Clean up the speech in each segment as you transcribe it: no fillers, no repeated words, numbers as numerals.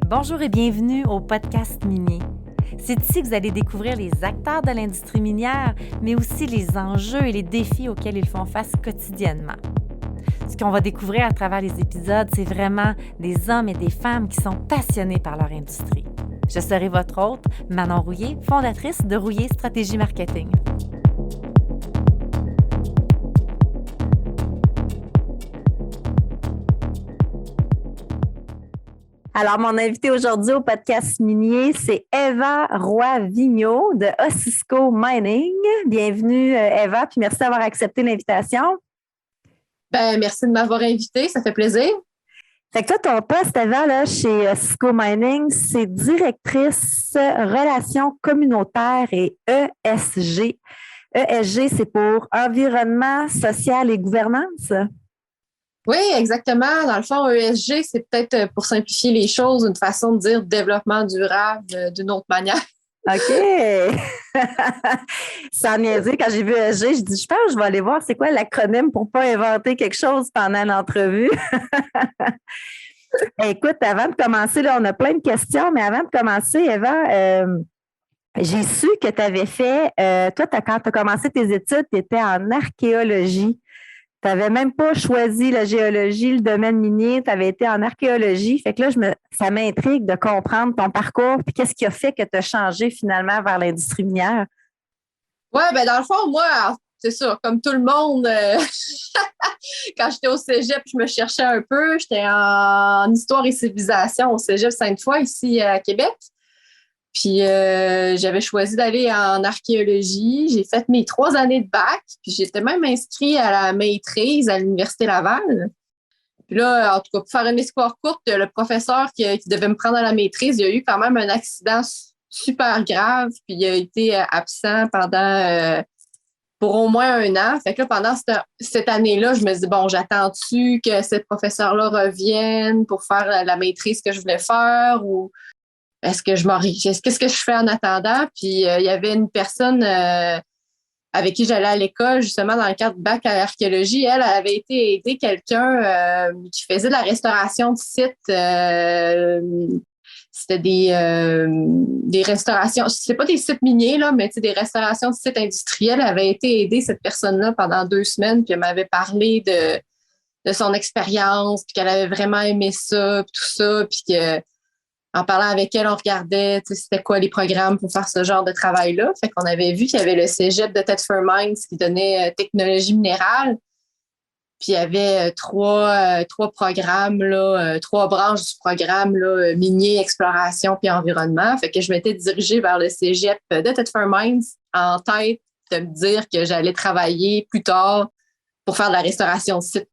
Bonjour et bienvenue au podcast minier. C'est ici que vous allez découvrir les acteurs de l'industrie minière, mais aussi les enjeux et les défis auxquels ils font face quotidiennement. Ce qu'on va découvrir à travers les épisodes, c'est vraiment des hommes et des femmes qui sont passionnés par leur industrie. Je serai votre hôte, Manon Rouillé, fondatrice de Rouillé Stratégie Marketing. Alors, mon invité aujourd'hui au podcast minier, c'est Eva Roy-Vigneault de Osisko Mining. Bienvenue, Eva, puis merci d'avoir accepté l'invitation. Merci de m'avoir invitée, ça fait plaisir. Fait que toi, ton poste, Eva, là, chez Osisko Mining, c'est directrice relations communautaires et ESG. ESG, c'est pour environnement, social et gouvernance? Oui, exactement. Dans le fond, ESG, c'est peut-être, pour simplifier les choses, une façon de dire développement durable d'une autre manière. OK. Sans niaiser, quand j'ai vu ESG, je dis, je pense que je vais aller voir c'est quoi l'acronyme pour ne pas inventer quelque chose pendant l'entrevue. Écoute, avant de commencer, là, on a plein de questions, mais avant de commencer, Eva, j'ai su que tu avais fait, toi, quand tu as commencé tes études, tu étais en archéologie. Tu n'avais même pas choisi la géologie, le domaine minier, tu avais été en archéologie. Fait que là, ça m'intrigue de comprendre ton parcours puis qu'est-ce qui a fait que tu as changé finalement vers l'industrie minière? Oui, dans le fond, moi, c'est sûr, comme tout le monde, quand j'étais au cégep, je me cherchais un peu. J'étais en histoire et civilisation au cégep Sainte-Foy, ici à Québec. Puis j'avais choisi d'aller en archéologie. J'ai fait mes 3 années de bac. Puis j'étais même inscrite à la maîtrise à l'Université Laval. Puis là, en tout cas, pour faire une histoire courte, le professeur qui devait me prendre à la maîtrise, il y a eu quand même un accident super grave. Puis il a été absent pour au moins 1 an. Fait que là, pendant cette année-là, je me dis, bon, j'attends-tu que ce professeur-là revienne pour faire la maîtrise que je voulais faire ou est-ce que je m'enrichis? Qu'est-ce que je fais en attendant? Puis il y avait une personne avec qui j'allais à l'école, justement, dans le cadre de bac à archéologie. Elle avait été aider quelqu'un qui faisait de la restauration de sites. C'était des restaurations, c'est pas des sites miniers, là, mais des restaurations de sites industriels. Elle avait été aider cette personne-là pendant 2 semaines, puis elle m'avait parlé de son expérience, puis qu'elle avait vraiment aimé ça, puis tout ça, puis que en parlant avec elle, on regardait c'était quoi les programmes pour faire ce genre de travail-là. Fait qu'on avait vu qu'il y avait le cégep de Thetford Mines qui donnait technologie minérale. Puis il y avait 3 programmes, là, 3 branches du programme là, minier, exploration puis environnement. Fait que je m'étais dirigée vers le cégep de Thetford Mines en tête de me dire que j'allais travailler plus tard pour faire de la restauration de site.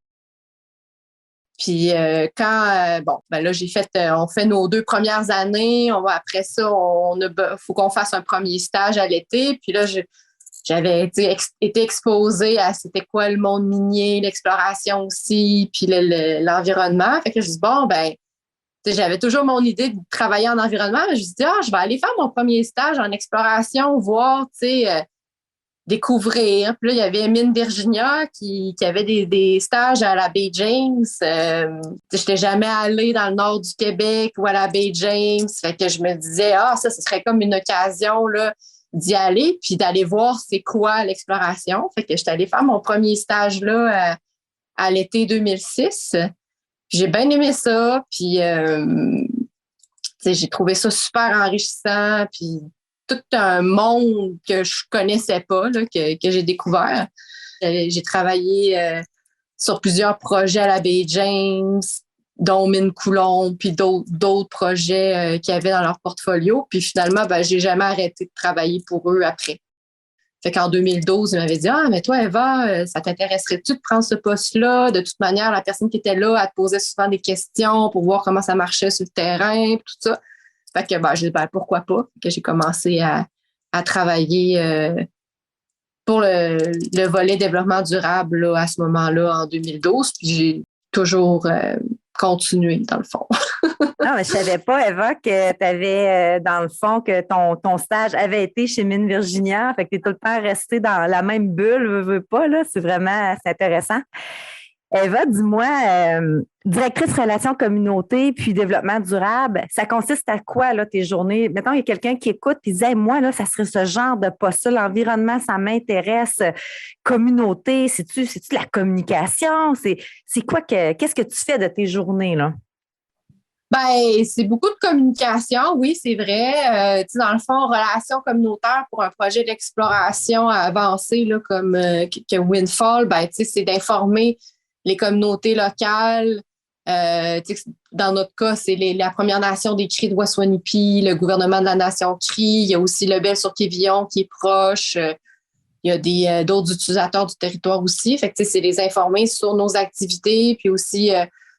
Puis là, j'ai fait, on fait nos 2 premières années. Après ça, faut qu'on fasse un premier stage à l'été. Puis là, j'avais été exposée à c'était quoi le monde minier, l'exploration aussi, puis l'environnement. Fait que je dis j'avais toujours mon idée de travailler en environnement. Je me dis je vais aller faire mon premier stage en exploration, voir, découvrir. Puis là, il y avait Mine Virginia qui avait des stages à la Baie James. Je n'étais jamais allée dans le nord du Québec ou à la Baie James. Fait que je me disais, ça, ce serait comme une occasion là, d'y aller puis d'aller voir c'est quoi l'exploration. Fait que j'étais allée faire mon premier stage là à l'été 2006. Puis j'ai bien aimé ça. Puis j'ai trouvé ça super enrichissant. Puis tout un monde que je connaissais pas, là, que j'ai découvert. J'ai travaillé sur plusieurs projets à la Baie James, dont Mine Coulomb, puis d'autres projets qu'ils avaient dans leur portfolio. Puis finalement, j'ai jamais arrêté de travailler pour eux après. Fait qu'en 2012, ils m'avaient dit « mais toi, Eva, ça t'intéresserait-tu de prendre ce poste-là? De toute manière, la personne qui était là, elle te posait souvent des questions pour voir comment ça marchait sur le terrain, tout ça. » Fait que j'ai dit pourquoi pas. Que j'ai commencé à travailler pour le volet développement durable là, à ce moment-là en 2012. Puis j'ai toujours continué dans le fond. Non, mais je savais pas, Eva, que tu avais dans le fond que ton stage avait été chez Mine Virginia. Fait que tu es tout le temps resté dans la même bulle, veux pas, là. C'est intéressant. Eva, dis-moi, directrice relations communauté puis développement durable, ça consiste à quoi, là, tes journées? Mettons, il y a quelqu'un qui écoute et dit hey, moi, là, ça serait ce genre de poste-là, l'environnement, ça m'intéresse. Communauté, c'est-tu de la communication? C'est quoi qu'est-ce que tu fais de tes journées, là? Ben, c'est beaucoup de communication, oui, c'est vrai. Tu sais, dans le fond, relations communautaires pour un projet d'exploration avancé là, comme que Windfall, ben, tu sais, c'est d'informer les communautés locales. Tu sais, dans notre cas, c'est la Première Nation des Cris de Waswanipi, le gouvernement de la Nation Cri. Il y a aussi le Bel-sur-Quévillon qui est proche. Il y a d'autres utilisateurs du territoire aussi. Fait que, tu sais, c'est les informer sur nos activités, puis aussi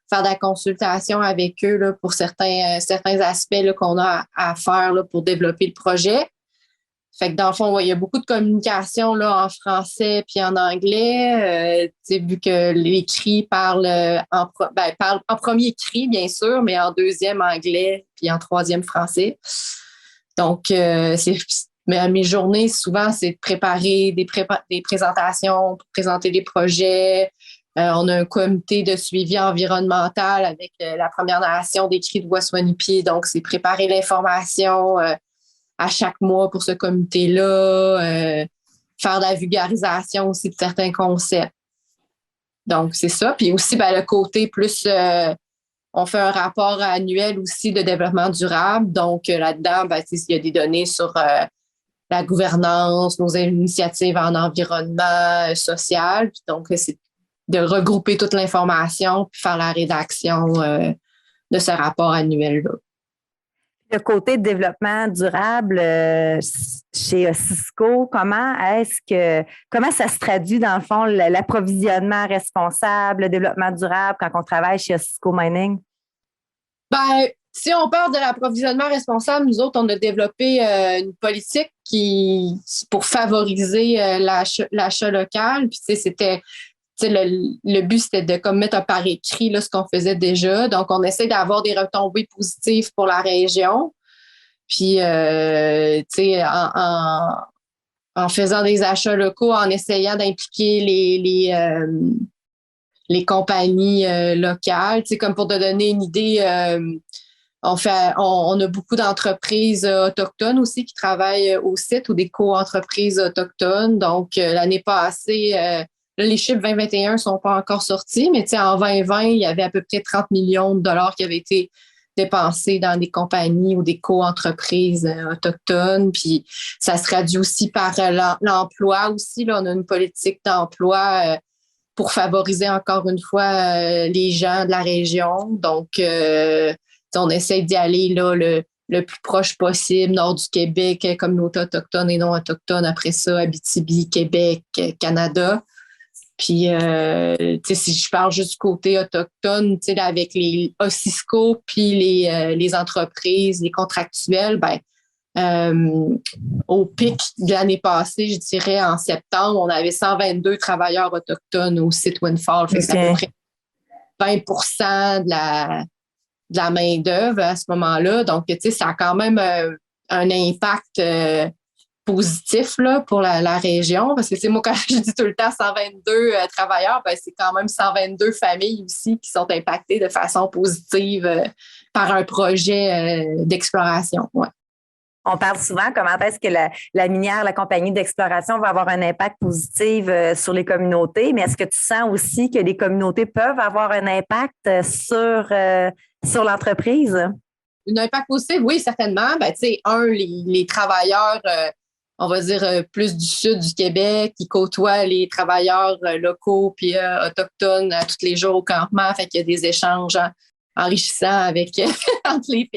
faire de la consultation avec eux là, pour certains aspects là, qu'on a à faire là, pour développer le projet. Fait que dans le fond, ouais, il y a beaucoup de communication là, en français puis en anglais. Vu que les CRI parlent parlent en premier CRI, bien sûr, mais en deuxième anglais puis en troisième français. Donc, mes journées, souvent, c'est de préparer des présentations pour présenter des projets. On a un comité de suivi environnemental avec la Première Nation des Cris de Waswanipi. Donc, c'est préparer l'information à chaque mois pour ce comité-là, faire de la vulgarisation aussi de certains concepts. Donc, c'est ça. Puis aussi, le côté plus, on fait un rapport annuel aussi de développement durable. Donc, là-dedans, il y a des données sur la gouvernance, nos initiatives en environnement social. Puis donc, c'est de regrouper toute l'information puis faire la rédaction de ce rapport annuel-là. Le côté développement durable chez Cisco, comment ça se traduit dans le fond, l'approvisionnement responsable, le développement durable quand on travaille chez Cisco Mining? Si on parle de l'approvisionnement responsable, nous autres, on a développé une politique pour favoriser l'achat local. Puis, le but, c'était de mettre par écrit là, ce qu'on faisait déjà. Donc, on essaie d'avoir des retombées positives pour la région. Puis, en faisant des achats locaux, en essayant d'impliquer les compagnies locales. Comme pour te donner une idée, on a beaucoup d'entreprises autochtones aussi qui travaillent au site ou des co-entreprises autochtones. Donc, l'année passée, les chiffres 2021 ne sont pas encore sortis, mais en 2020, il y avait à peu près 30 millions de dollars qui avaient été dépensés dans des compagnies ou des co-entreprises autochtones. Puis ça se traduit aussi par l'emploi aussi. Là, on a une politique d'emploi pour favoriser encore une fois les gens de la région. Donc, on essaie d'y aller là, le plus proche possible, nord du Québec, communauté autochtone et non autochtone. Après ça, Abitibi, Québec, Canada. Puis, si je parle juste du côté autochtone, avec les Cisco puis les entreprises, les contractuels, au pic de l'année passée, je dirais en septembre, on avait 122 travailleurs autochtones au site Windfall. Okay. C'est à peu près 20% de la main-d'œuvre à ce moment-là. Donc, ça a quand même un impact positif là, pour la région. Parce que moi, quand je dis tout le temps 122 travailleurs, c'est quand même 122 familles aussi qui sont impactées de façon positive par un projet d'exploration. Ouais. On parle souvent comment est-ce que la minière, la compagnie d'exploration va avoir un impact positif sur les communautés, mais est-ce que tu sens aussi que les communautés peuvent avoir un impact sur l'entreprise? Un impact positif, oui, certainement. Les travailleurs, on va dire plus du sud du Québec, qui côtoient les travailleurs locaux puis autochtones tous les jours au campement. Fait qu'il y a des échanges enrichissants avec entre les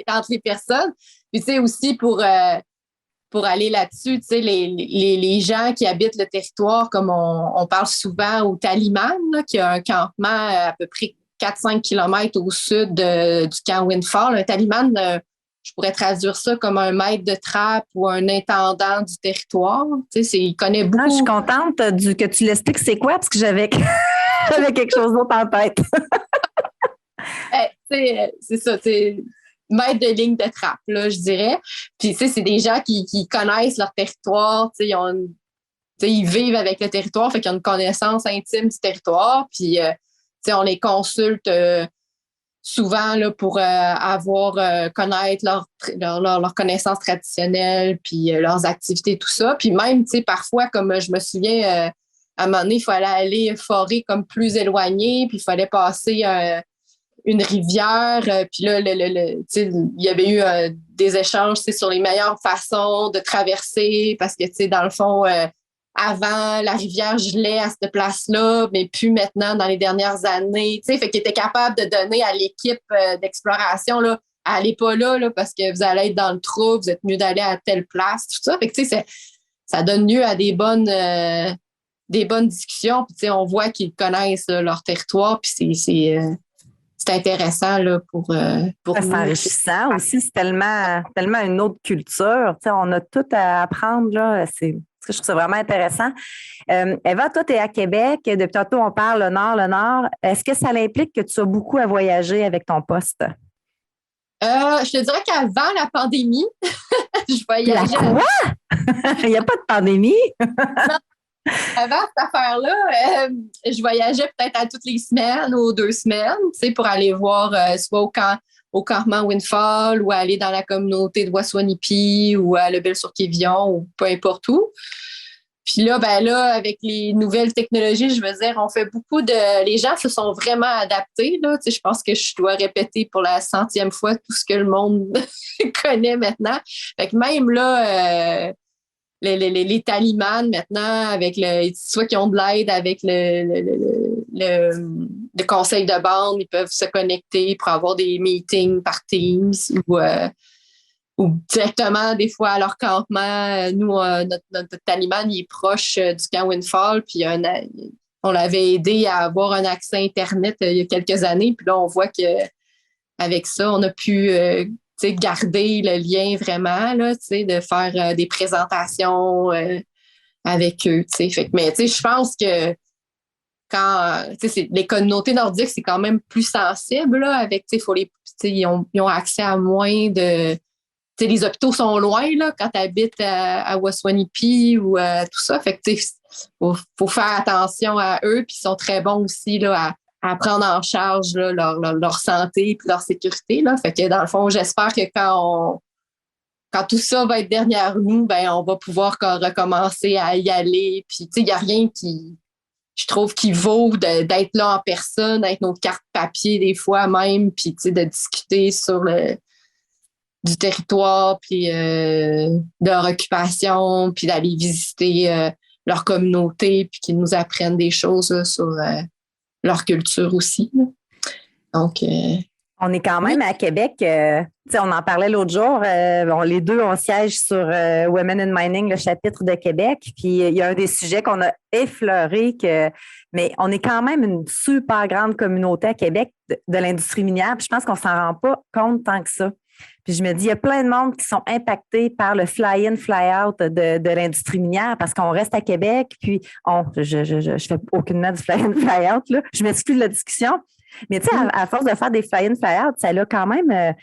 personnes. Puis aussi pour aller là-dessus, les gens qui habitent le territoire, comme on parle souvent au Taliman, là, qui a un campement à peu près 4-5 km au sud du camp Windfall. Un Taliman, je pourrais traduire ça comme un maître de trappe ou un intendant du territoire. Il connaît beaucoup. Je suis contente que tu l'expliques c'est quoi, parce que j'avais quelque chose d'autre en tête. C'est ça, maître de ligne de trappe, là, je dirais. Puis, c'est des gens qui connaissent leur territoire, ils vivent avec le territoire, fait qu'ils ont une connaissance intime du territoire. Puis, on les consulte souvent là, pour connaître leurs connaissances traditionnelles, puis leurs activités, tout ça. Puis même, parfois, comme je me souviens, à un moment donné, il fallait aller forer comme plus éloigné, puis il fallait passer une rivière. Puis là, il y avait eu des échanges sur les meilleures façons de traverser parce que, dans le fond, avant, la rivière gelait à cette place-là, mais plus maintenant dans les dernières années. Fait qu'il était capable de donner à l'équipe d'exploration, là, allez pas là, parce que vous allez être dans le trou, vous êtes mieux d'aller à telle place, tout ça. Fait que, ça donne lieu à des bonnes discussions. Puis, on voit qu'ils connaissent là, leur territoire, puis c'est intéressant là, pour c'est nous. enrichissant aussi, c'est tellement une autre culture. On a tout à apprendre. Là. Je trouve ça vraiment intéressant. Eva, toi, tu es à Québec. Depuis tantôt, on parle le Nord. Est-ce que ça implique que tu as beaucoup à voyager avec ton poste? Je te dirais qu'avant la pandémie, je voyageais. Quoi? Il n'y a pas de pandémie? Non. Avant cette affaire-là, je voyageais peut-être à toutes les semaines ou 2 semaines, pour aller voir soit au campement Windfall ou aller dans la communauté de Waswanipi ou à Lebel-sur-Quévillon ou peu importe où. Puis là, avec les nouvelles technologies, je veux dire, on fait beaucoup de... Les gens se sont vraiment adaptés, là. Je pense que je dois répéter pour la 100e fois tout ce que le monde connaît maintenant. Fait que même là... les talibans maintenant, avec soit qui ont de l'aide avec le conseil de bande, ils peuvent se connecter pour avoir des meetings par Teams ou directement des fois à leur campement. Nous, notre taliban, il est proche du camp Windfall, puis on l'avait aidé à avoir un accès Internet il y a quelques années, puis là, on voit qu'avec ça, on a pu garder le lien vraiment, là, de faire des présentations avec eux. Mais je pense que quand les communautés nordiques, c'est quand même plus sensible là, avec ils ont accès à moins de. Les hôpitaux sont loin là, quand tu habites à Waswanipi ou tout ça. Fait que faut faire attention à eux, puis ils sont très bons aussi là, à prendre en charge là, leur santé et leur sécurité. Là. Fait que dans le fond, j'espère que quand tout ça va être derrière nous, on va pouvoir recommencer à y aller. Puis, il n'y a rien je trouve, qui vaut d'être là en personne, avec nos cartes papier des fois même, puis, de discuter sur du territoire, puis de leur occupation, puis d'aller visiter leur communauté, puis qu'ils nous apprennent des choses là, sur leur culture aussi. Là. Donc, on est quand même à Québec. On en parlait l'autre jour. Les deux, on siège sur Women in Mining, le chapitre de Québec. Puis il y a un des sujets qu'on a effleuré, mais on est quand même une super grande communauté à Québec de l'industrie minière. Puis je pense qu'on ne s'en rend pas compte tant que ça. Puis je me dis, il y a plein de monde qui sont impactés par le fly-in, fly-out de l'industrie minière parce qu'on reste à Québec. Puis je fais aucunement du fly-in, fly-out. Là. Je m'exclus de la discussion. Mais tu sais, à force de faire des fly-in, fly-out, ça a quand même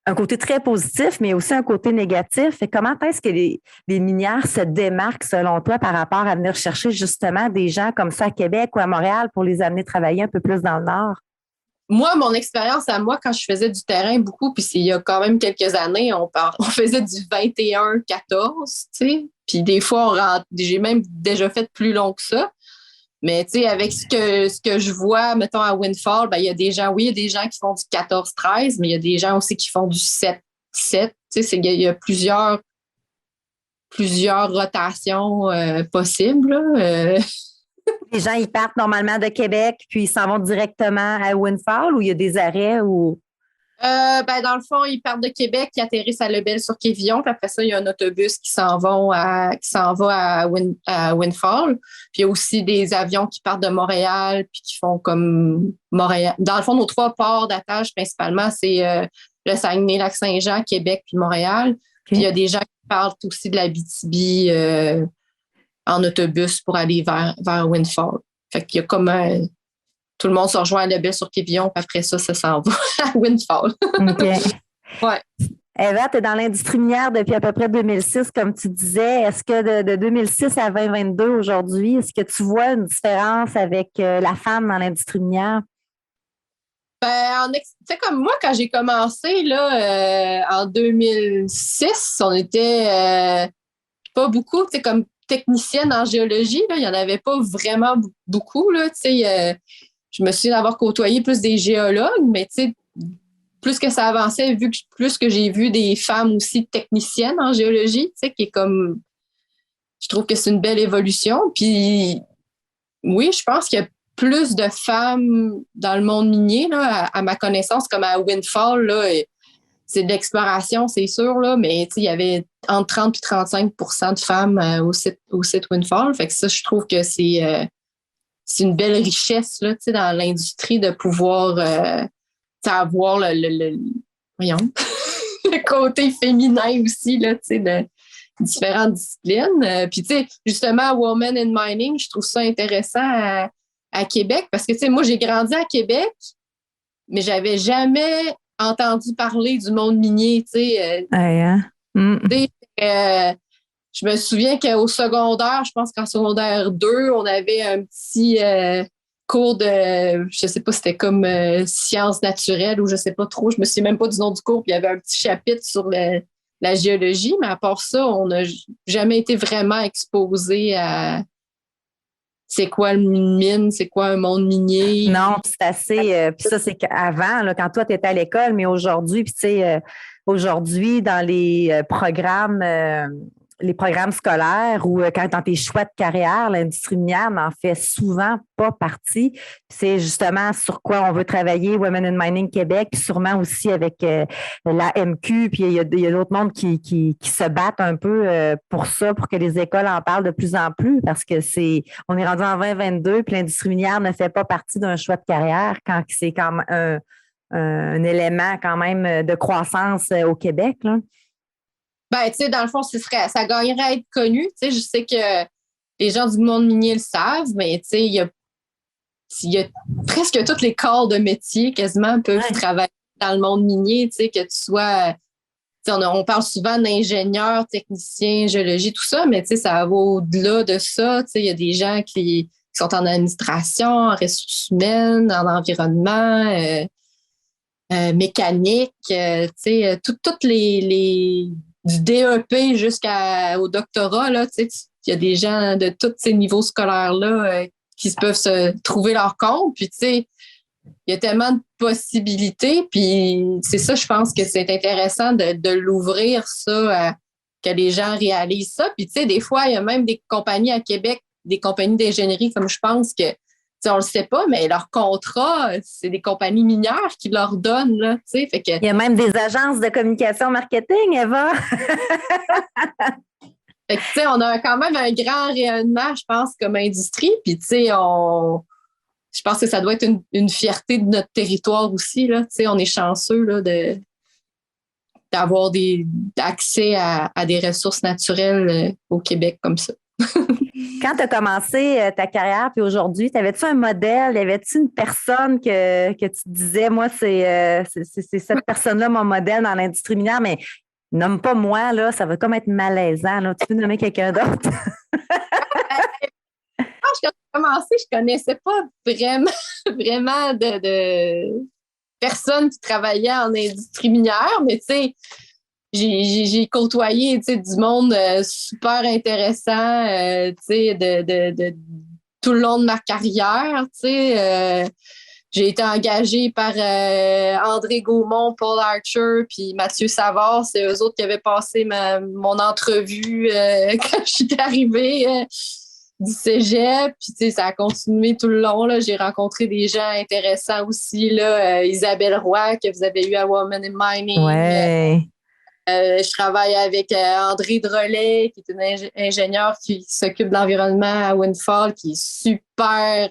un côté très positif, mais aussi un côté négatif. Et comment est-ce que les minières se démarquent, selon toi, par rapport à venir chercher justement des gens comme ça à Québec ou à Montréal pour les amener travailler un peu plus dans le Nord? Moi, mon expérience à moi, quand je faisais du terrain beaucoup, puis il y a quand même quelques années, on faisait du 21-14, tu sais. Puis des fois, j'ai même déjà fait plus long que ça. Mais tu sais, avec ce que je vois, mettons, à Windfall, il y a des gens, oui, il y a des gens qui font du 14-13, mais il y a des gens aussi qui font du 7-7. Tu sais, il y a plusieurs rotations possibles. Les gens, ils partent normalement de Québec, puis ils s'en vont directement à Windfall ou il y a des arrêts ou... Dans le fond, ils partent de Québec, ils atterrissent à Lebel-sur-Quévillon, puis après ça, il y a un autobus qui s'en va à Windfall. Puis il y a aussi des avions qui partent de Montréal, puis qui font comme Montréal. Dans le fond, nos 3 ports d'attache, principalement, c'est le Saguenay-Lac-Saint-Jean, Québec, puis Montréal. Okay. Puis il y a des gens qui partent aussi de l'Abitibi en autobus pour aller vers Windfall. Fait qu'il y a comme tout le monde se rejoint à Lebel-sur-Quévillon, puis après ça s'en va à Windfall. OK. Ouais. Eva, tu es dans l'industrie minière depuis à peu près 2006, comme tu disais. Est-ce que de 2006 à 2022 aujourd'hui, est-ce que tu vois une différence avec la femme dans l'industrie minière? Ben, tu sais, comme moi, quand j'ai commencé là, en 2006, on était pas beaucoup, tu sais, comme technicienne en géologie, là, il n'y en avait pas vraiment beaucoup, là, tu sais. Je me souviens d'avoir côtoyé plus des géologues, mais tu sais, plus que ça avançait, plus que j'ai vu des femmes aussi techniciennes en géologie, tu sais, qui est comme, je trouve que c'est une belle évolution. Puis oui, je pense qu'il y a plus de femmes dans le monde minier, là, à ma connaissance, comme à Windfall, là, c'est de l'exploration, c'est sûr, là, mais il y avait entre 30 et 35 de femmes au site Windfall. Fait que ça, je trouve que c'est une belle richesse là, dans l'industrie de pouvoir avoir voyons, le côté féminin aussi là, de différentes disciplines. Puis, justement, Women in Mining, je trouve ça intéressant à Québec parce que, moi, j'ai grandi à Québec, mais j'avais jamais entendu parler du monde minier, je me souviens qu'au secondaire, je pense qu'en secondaire 2, on avait un petit cours de, je sais pas, c'était comme sciences naturelles ou je sais pas trop, je me souviens même pas du nom du cours, puis il y avait un petit chapitre sur la géologie, mais à part ça, on n'a jamais été vraiment exposé à c'est quoi une mine, c'est quoi un monde minier. Non, c'est assez. Puis ça, c'est qu'avant, là, quand toi, tu étais à l'école, mais aujourd'hui, puis tu sais, aujourd'hui, dans les programmes scolaires ou quand dans tes choix de carrière, l'industrie minière n'en fait souvent pas partie. Puis c'est justement sur quoi on veut travailler, Women in Mining Québec, puis sûrement aussi avec la MQ, puis il y a d'autres mondes qui se battent un peu pour ça, pour que les écoles en parlent de plus en plus, parce que on est rendu en 2022, puis l'industrie minière ne fait pas partie d'un choix de carrière quand c'est quand même un élément quand même de croissance au Québec, là. Ben, dans le fond, ça gagnerait à être connu. Je sais que les gens du monde minier le savent, mais il y a presque tous les corps de métier quasiment peuvent travailler dans le monde minier, que tu sois. On parle souvent d'ingénieurs, techniciens, géologie, tout ça, mais ça va au-delà de ça. Il y a des gens qui sont en administration, en ressources humaines, en environnement, mécanique, toutes les du DEP jusqu'au doctorat, là, il y a des gens de tous ces niveaux scolaires-là qui peuvent se trouver leur compte. Puis, il y a tellement de possibilités. Puis, c'est ça, je pense que c'est intéressant de l'ouvrir, ça, que les gens réalisent ça. Puis, des fois, il y a même des compagnies à Québec, des compagnies d'ingénierie, comme je pense que on le sait pas, mais leur contrat, c'est des compagnies minières qui leur donnent. Là, fait que, il y a même des agences de communication marketing, Eva. Fait que, on a quand même un grand rayonnement, je pense, comme industrie. Puis, je pense que ça doit être une fierté de notre territoire aussi. Là, on est chanceux là, d'avoir accès à des ressources naturelles au Québec comme ça. Quand tu as commencé ta carrière, puis aujourd'hui, avais-tu un modèle? Avais-tu une personne que tu te disais, moi, c'est cette personne-là mon modèle dans l'industrie minière, mais nomme pas moi, là, ça va comme être malaisant. Là. Tu peux nommer quelqu'un d'autre? Quand j'ai commencé, je connaissais pas vraiment de personnes qui travaillaient en industrie minière, mais j'ai côtoyé du monde super intéressant de tout le long de ma carrière. J'ai été engagée par André Gaumont, Paul Archer puis Mathieu Savard. C'est eux autres qui avaient passé mon entrevue quand je suis arrivée du cégep. Puis ça a continué tout le long. Là. J'ai rencontré des gens intéressants aussi. Là, Isabelle Roy, que vous avez eu à Women in Mining. Ouais. Je travaille avec André Drolet, qui est une ingénieure qui s'occupe de l'environnement à Windfall, qui est super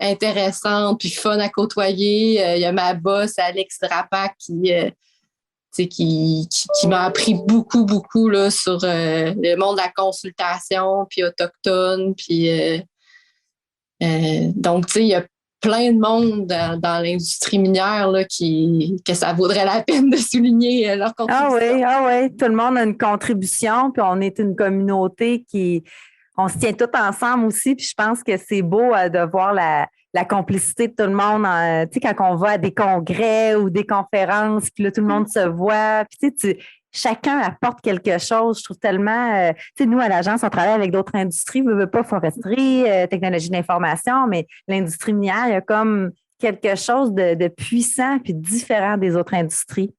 intéressante puis fun à côtoyer. Il y a ma boss, Alex Drapac, qui m'a appris beaucoup, beaucoup là, sur le monde de la consultation, puis autochtone. Puis, donc, il y a plein de monde dans l'industrie minière là, que ça vaudrait la peine de souligner leur contribution. Ah oui, tout le monde a une contribution, puis on est une communauté on se tient tous ensemble aussi, puis je pense que c'est beau de voir la complicité de tout le monde. Tu sais, quand on va à des congrès ou des conférences, puis là, tout le monde se voit, puis tu sais, chacun apporte quelque chose. Je trouve tellement, tu sais, nous, à l'agence, on travaille avec d'autres industries, on veut pas foresterie, technologie d'information, mais l'industrie minière, il y a comme quelque chose de puissant puis différent des autres industries.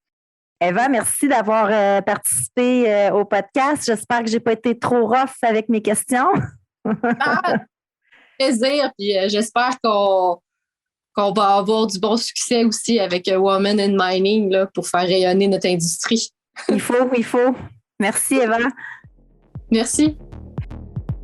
Eva, merci d'avoir participé au podcast. J'espère que je n'ai pas été trop rough avec mes questions. Plaisir, puis j'espère qu'on va avoir du bon succès aussi avec Women in Mining là, pour faire rayonner notre industrie. Il faut. Merci, Eva. Merci.